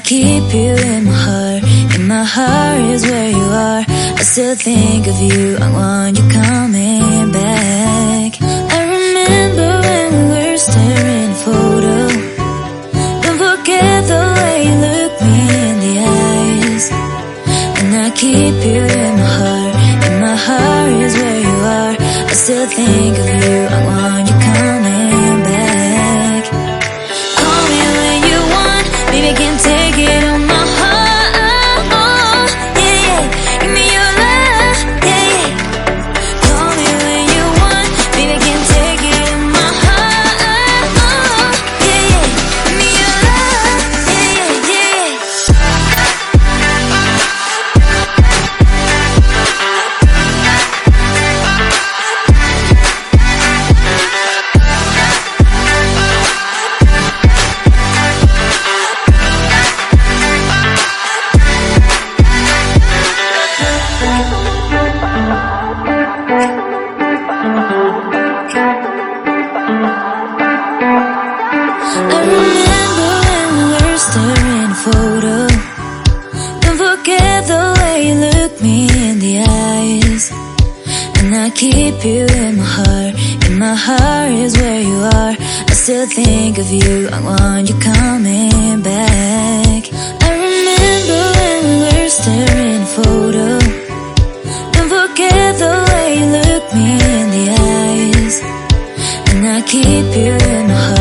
keep you in my heart. In my heart is where you are. I still think of you, I want you coming back. I remember when we were staring at a photo. Don't forget the way you look me in the eyes. And I keep you in my heart. In my heart is where you are. I still think of you, I want you coming back. Call me when you want, baby, I can't take it on my heart. Yeah, yeah, give me your love, yeah, yeah. Call me when you want, baby, I can't take it on my heart. Yeah, yeah, give me your love, yeah, yeah, yeah. I remember when we were staring at a photo. Don't forget the way you look me in the eyes. And I keep you in my heart. In my heart is where you are. I still think of you, I want you coming back. I remember when we were staring at a photo. Don't forget the way you look me in the eyes. And I keep you in my heart.